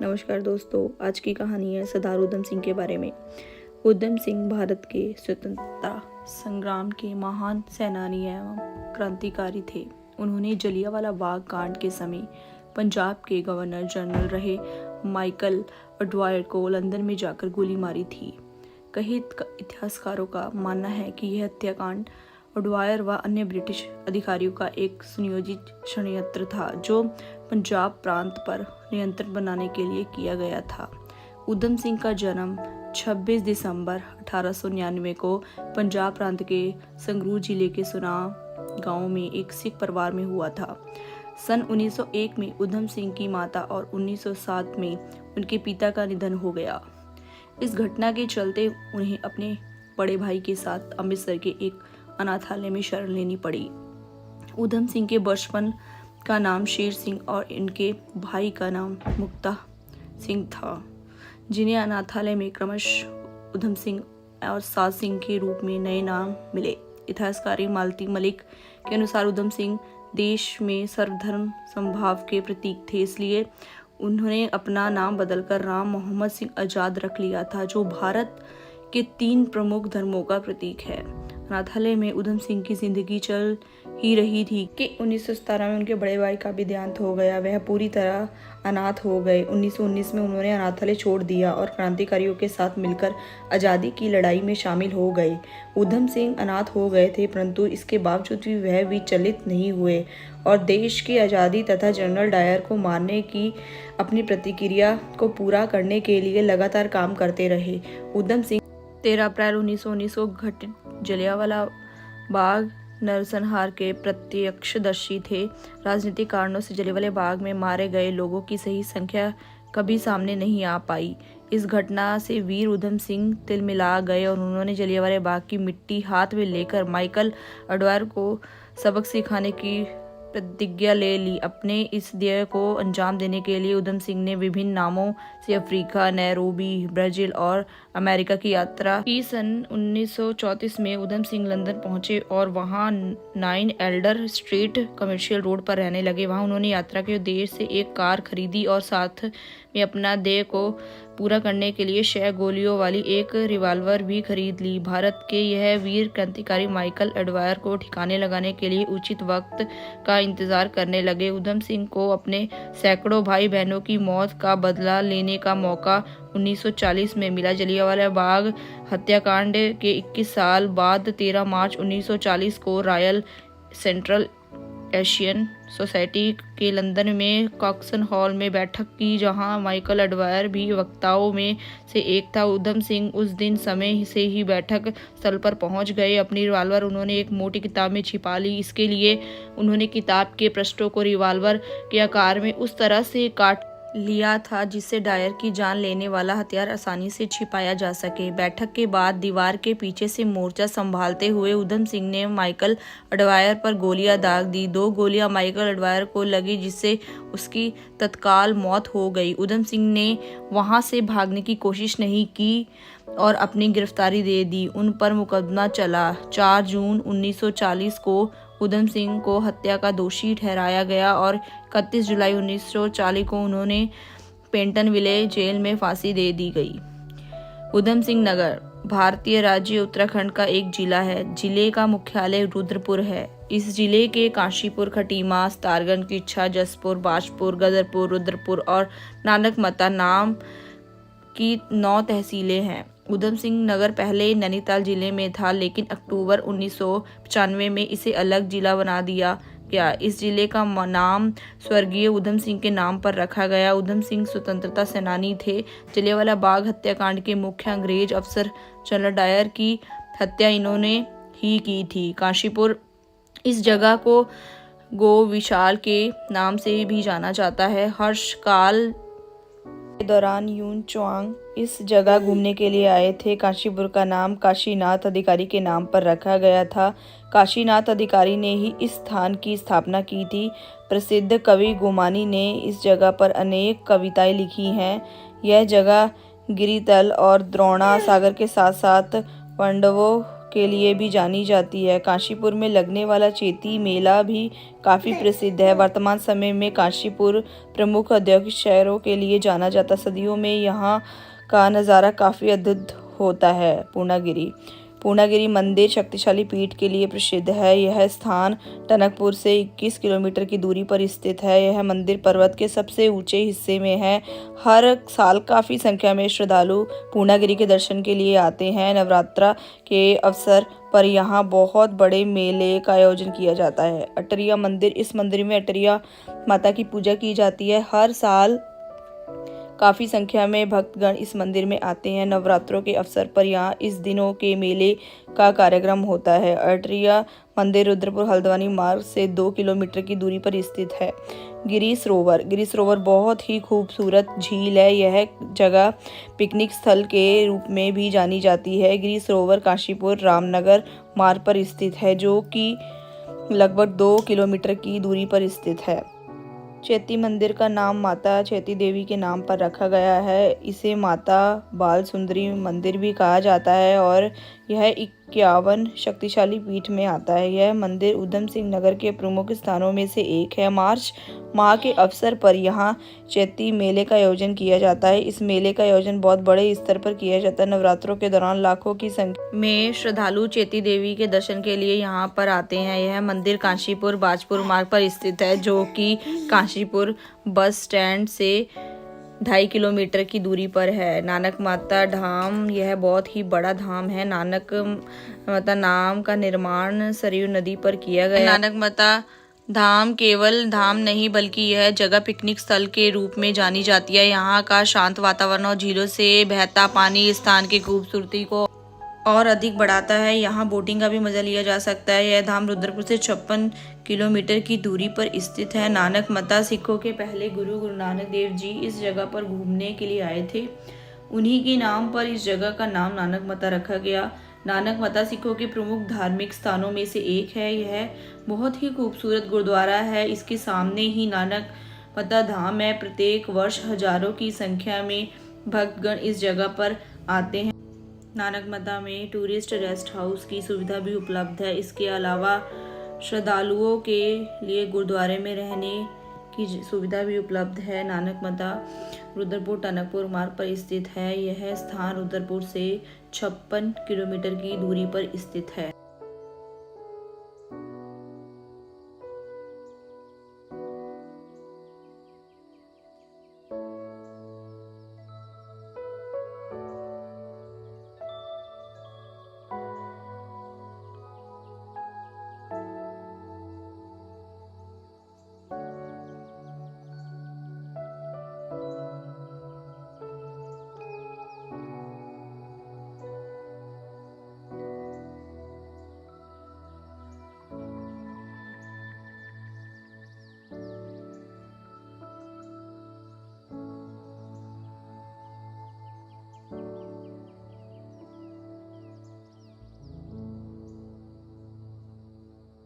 नमस्कार दोस्तों, आज की कहानी है सरदार उधम सिंह के बारे में। उधम सिंह भारत के स्वतंत्रता संग्राम के महान सेनानी एवं क्रांतिकारी थे। उन्होंने जलियांवाला बाग कांड के समय पंजाब के गवर्नर जनरल रहे माइकल अडवायर को लंदन में जाकर गोली मारी थी। कई इतिहासकारों का मानना है कि यह हत्याकांड अडवायर व अन्य ब्रिटिश अधिकारियों का एक सुनियोजित षड्यंत्र था, जो पंजाब प्रांत पर नियंत्रण बनाने के लिए किया गया था। उधम सिंह का जन्म 26 दिसंबर 1899 को पंजाब प्रांत के संगरूर जिले के सुनाम गांव में एक सिख परिवार में हुआ था। सन 1901 में उधम सिंह की माता और 1907 में उनके पिता का निधन हो गया। इस घटना के चलते उन्हें अपने बड़े भाई के साथ अमृतसर के एक अनाथालय में शरण लेनी पड़ी। उधम सिंह के बचपन का नाम शेर सिंह और इनके भाई का नाम मुक्ता सिंह था, जिन्हें अनाथालय में क्रमशः उधम सिंह और सात सिंह के रूप में नए नाम मिले। इतिहासकारी मालती मलिक के अनुसार उधम सिंह देश में सर्वधर्म समभाव के प्रतीक थे, इसलिए उन्होंने अपना नाम बदलकर राम मोहम्मद सिंह आजाद रख लिया था, जो भारत के 3 प्रमुख धर्मों का प्रतीक है। अनाथालय में उधम सिंह की जिंदगी चल ही रही थी कि 1917 में उनके बड़े भाई का भी देहांत हो गया। वह पूरी तरह अनाथ हो गए। 1919 में उन्होंने अनाथालय छोड़ दिया और क्रांतिकारियों के साथ मिलकर आज़ादी की लड़ाई में शामिल हो गए। उधम सिंह अनाथ हो गए थे, परंतु इसके बावजूद भी वह विचलित नहीं हुए और देश की आज़ादी तथा जनरल डायर को मारने की अपनी प्रतिक्रिया को पूरा करने के लिए लगातार काम करते रहे। उधम सिंह 13 अप्रैल 1919 को घटित जलियांवाला बाग नरसंहार के प्रत्यक्षदर्शी थे। राजनीतिक कारणों से जलियांवाला बाग में मारे गए लोगों की सही संख्या कभी सामने नहीं आ पाई। इस घटना से वीर उधम सिंह तिलमिला गए और उन्होंने जलियांवाला बाग की मिट्टी हाथ में लेकर माइकल अडवायर को सबक सिखाने की प्रतिज्ञा ले ली। अपने इस ध्येय को अंजाम देने के लिए उधम सिंह ने विभिन्न नामों से अफ्रीका, नैरोबी, ब्राजील और अमेरिका की यात्रा की। सन 1934 में उधम सिंह लंदन पहुंचे और वहां 9 एल्डर स्ट्रीट कमर्शियल रोड पर रहने लगे। वहां उन्होंने यात्रा के उद्देश्य से एक कार खरीदी और साथ में अपना ध्येय को पूरा करने के लिए 6 गोलियों वाली एक रिवाल्वर भी खरीद ली। भारत के यह वीर क्रांतिकारी माइकल अडवायर को ठिकाने लगाने के लिए उचित वक्त का इंतजार करने लगे। उधम सिंह को अपने सैकड़ों भाई बहनों की मौत का बदला लेने का मौका 1940 में मिला। जलियांवाला बाग हत्याकांड के 21 साल बाद 13 मार्च 1940 को रॉयल सेंट्रल एशियन सोसाइटी के लंदन में कॉक्सन हॉल में बैठक की, जहां माइकल अडवायर भी वक्ताओं में से एक था। उधम सिंह उस दिन समय से ही बैठक स्थल पर पहुंच गए। अपनी रिवाल्वर उन्होंने एक मोटी किताब में छिपा ली। इसके लिए उन्होंने किताब के पृष्ठों को रिवाल्वर के आकार में उस तरह से काट लिया था जिससे डायर की जान लेने वाला हथियार आसानी से छिपाया जा सके। बैठक के बाद दीवार के पीछे से मोर्चा संभालते हुए उधम सिंह ने माइकल अडवायर पर गोलियां दाग दी। 2 गोलियां माइकल अडवायर को लगी, जिससे उसकी तत्काल मौत हो गई। उधम सिंह ने वहां से भागने की कोशिश नहीं की और अपनी गिरफ्तारी दे दी। उन पर मुकदमा चला। 4 जून 1940 को उधम सिंह को हत्या का दोषी ठहराया गया और 31 जुलाई 1940 को उन्होंने पेंटनविले जेल में फांसी दे दी गई। उधम सिंह नगर भारतीय राज्य उत्तराखंड का एक जिला है। जिले का मुख्यालय रुद्रपुर है। इस जिले के काशीपुर, खटीमा, सितारगंज, किच्छा, जसपुर, बाजपुर, गदरपुर, रुद्रपुर और नानकमता नाम की 9 तहसीलें हैं। उधम सिंह नगर पहले नैनीताल जिले में था, लेकिन अक्टूबर 1995 में इसे अलग जिला बना दिया गया। इस जिले का नाम स्वर्गीय उधम सिंह के नाम पर रखा गया। उधम सिंह स्वतंत्रता सेनानी थे। जलियांवाला बाग हत्याकांड के मुख्य अंग्रेज अफसर जनरल डायर की हत्या इन्होंने ही की थी। काशीपुर इस जगह को गो विशाल के नाम से भी जाना जाता है। हर्षकाल के दौरान यून चुआंग इस जगह घूमने के लिए आए थे। काशीपुर का नाम काशीनाथ अधिकारी के नाम पर रखा गया था। काशीनाथ अधिकारी ने ही इस स्थान की स्थापना की थी। प्रसिद्ध कवि गोमानी ने इस जगह पर अनेक कविताएं लिखी हैं। यह जगह गिरितल और द्रोणा सागर के साथ साथ पांडवों के लिए भी जानी जाती है। काशीपुर में लगने वाला चैती मेला भी काफ़ी प्रसिद्ध है। वर्तमान समय में काशीपुर प्रमुख औद्योगिक शहरों के लिए जाना जाता। सदियों में यहाँ का नज़ारा काफ़ी अद्भुत होता है। पूर्णागिरि मंदिर शक्तिशाली पीठ के लिए प्रसिद्ध है। यह स्थान टनकपुर से 21 किलोमीटर की दूरी पर स्थित है। यह मंदिर पर्वत के सबसे ऊंचे हिस्से में है। हर साल काफ़ी संख्या में श्रद्धालु पूर्णागिरि के दर्शन के लिए आते हैं। नवरात्रा के अवसर पर यहाँ बहुत बड़े मेले का आयोजन किया जाता है। अटरिया मंदिर, इस मंदिर में अटरिया माता की पूजा की जाती है। हर साल काफ़ी संख्या में भक्तगण इस मंदिर में आते हैं। नवरात्रों के अवसर पर यहाँ इस दिनों के मेले का कार्यक्रम होता है। अटरिया मंदिर रुद्रपुर हल्द्वानी मार्ग से 2 किलोमीटर की दूरी पर स्थित है। गिरी सरोवर बहुत ही खूबसूरत झील है। यह जगह पिकनिक स्थल के रूप में भी जानी जाती है। गिरी सरोवर काशीपुर रामनगर मार्ग पर स्थित है, जो कि लगभग 2 किलोमीटर की दूरी पर स्थित है। चैती मंदिर का नाम माता चैती देवी के नाम पर रखा गया है। इसे माता बाल सुंदरी मंदिर भी कहा जाता है और यह 51 शक्तिशाली पीठ में आता है। यह मंदिर उधम सिंह नगर के प्रमुख स्थानों में से एक है। मार्च माह के अवसर पर यहाँ चैती मेले का आयोजन किया जाता है। इस मेले का आयोजन बहुत बड़े स्तर पर किया जाता है। नवरात्रों के दौरान लाखों की संख्या में श्रद्धालु चैती देवी के दर्शन के लिए यहाँ पर आते हैं। यह मंदिर काशीपुर बाजपुर मार्ग पर स्थित है, जो कि काशीपुर बस स्टैंड से 2.5 किलोमीटर की दूरी पर है। नानक माता धाम, यह बहुत ही बड़ा धाम है। नानक माता नाम का निर्माण सरयू नदी पर किया गया। नानक माता धाम केवल धाम नहीं बल्कि यह जगह पिकनिक स्थल के रूप में जानी जाती है। यहाँ का शांत वातावरण और झीलों से बहता पानी स्थान की खूबसूरती को और अधिक बढ़ाता है। यहाँ बोटिंग का भी मजा लिया जा सकता है। यह धाम रुद्रपुर से 56 किलोमीटर की दूरी पर स्थित है। नानक माता सिखों के पहले गुरु नानक देव जी इस जगह पर घूमने के लिए आए थे। उन्हीं के नाम पर इस जगह का नाम नानक माता रखा गया। नानक माता सिखों के प्रमुख धार्मिक स्थानों में से एक है। यह बहुत ही खूबसूरत गुरुद्वारा है। इसके सामने ही नानक माता धाम है। प्रत्येक वर्ष हजारों की संख्या में भक्तगण इस जगह पर आते हैं। नानक माता में टूरिस्ट रेस्ट हाउस की सुविधा भी उपलब्ध है। इसके अलावा श्रद्धालुओं के लिए गुरुद्वारे में रहने की सुविधा भी उपलब्ध है। नानक माता रुद्रपुर टनकपुर मार्ग पर स्थित है। यह स्थान रुद्रपुर से 56 किलोमीटर की दूरी पर स्थित है।